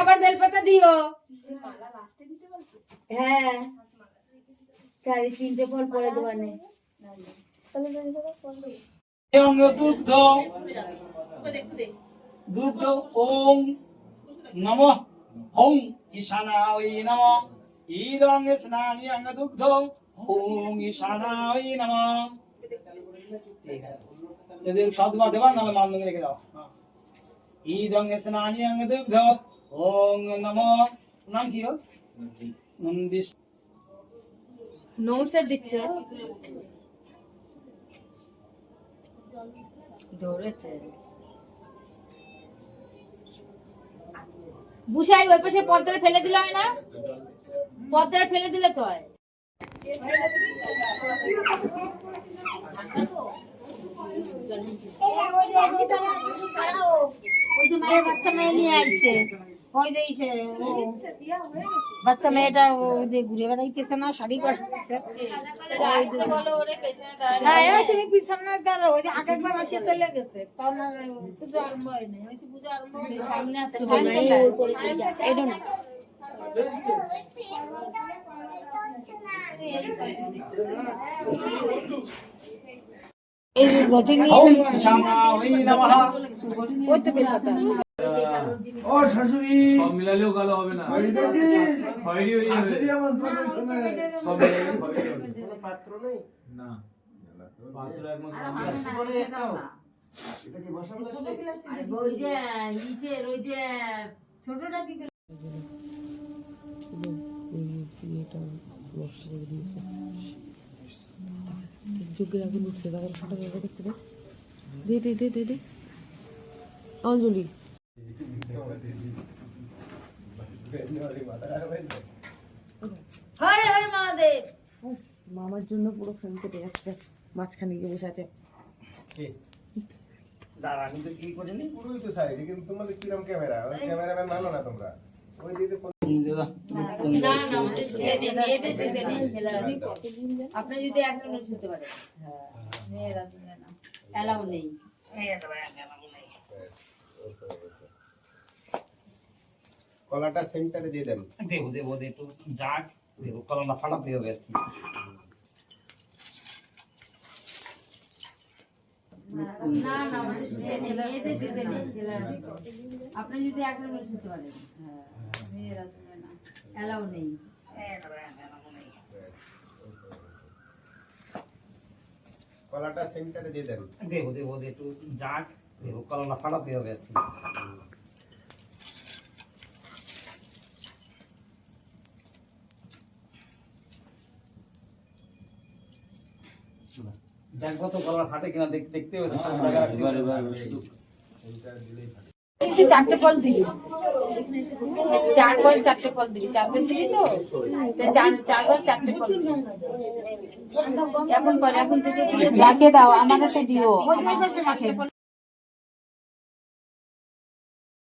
আবার বেলপাতা দিও। হ্যাঁ, তিনটে ফল পরে দোকানে দুগ্ধ দুগ্ধ ওম নমঃ ওং ঈশানায় নমঃ ঈদং স্নানি অঙ্গ দুগ্ধ ওং ঈশানায় নমঃ। ঠিক আছে, যদি সদমা দেবা নাহলে মান রেখে দাও। ঈদং স্নানি অঙ্গ দুগ্ধ ওং নমঃ। নাম কি হল? নন্দিস নোটসে দিচ্ছে ধরেছে বুঝাই ওই পাশে পদ্মারে ফেলে দিলে হয় না? পদ্মারে ফেলে দিলে তো হয়। বাচ্চা মেয়ে নিয়ে আইছে, বাচ্চা মেয়েটা যে ঘুরে বেড়াইতেছে না, শাড়ি তুমি পিছনে দাঁড়ো, ওই যে আগে একবার আসে চলে গেছে, পুজো আরম্ভ হয়নি, পুজো আরম্ভ সামনে আসতে এই যে ঘটি নিয়ে ও শাশুড়ি সব মিলালেও ভালো হবে না, খয়েরি হয়ে যাবে। শাশুড়ি আমার কথা শুনে সব মিলালে খয়েরি হবে। কোনো পাত্র নেই না, পাত্র একমাত্র প্লাস্টিক বলে একটাও। এটা কি বসা প্লাস্টিক? আর ওই যে নিচের ওই যে ছোটটা কি এটা নষ্ট করে দিয়েছে। যোগ্যের আগুন উঠছে, বাবার ফটো বের করছে রে। দে অঞ্জলি হরে হরে মহাদেব। মামার জন্য পুরো ফোন কেটে যাচ্ছে, মাঝখানে গিয়ে বসে আছে। দাঁড়া, আমি তো কি করিনি, পুরোই তো সাইড, কিন্তু তোমাদের কিরম ক্যামেরা, ওই ক্যামেরাম্যান মানো না তোমরা। ওই দিকে না আমাদের সাথে মেয়েদের সাথে নেই, ছেলেরা আপনি যদি এখন শুনতে পারেন। হ্যাঁ, মেয়েরা শুনে না, এলাও নেই। কলাটা সেন্টারে দিয়ে দেন। দেবো একটু যাক, দেবো কলাটা ফাটাতে হবে আর কি। না আমাদের সাথে মেয়েদের সাথে নেই, ছেলেরা আপনি যদি এখন শুনতে পারেন। হ্যাঁ, মেয়েরা শুনে না, এলাও নেই। কলাটা সেন্টারে দিয়ে দেন। দেবো একটু যাক, দেবো কলাটা ফাটাতে হবে আর কি। দেখবো তো গলা ফাটে কিনা, দেখতে হবে। চারটে ফল দিবি, চারবার চারটে ফল দিবি, চারবার দিবি তো চারবার চারটে ফল দিবি। এখন থেকে দাও, আমার দিও।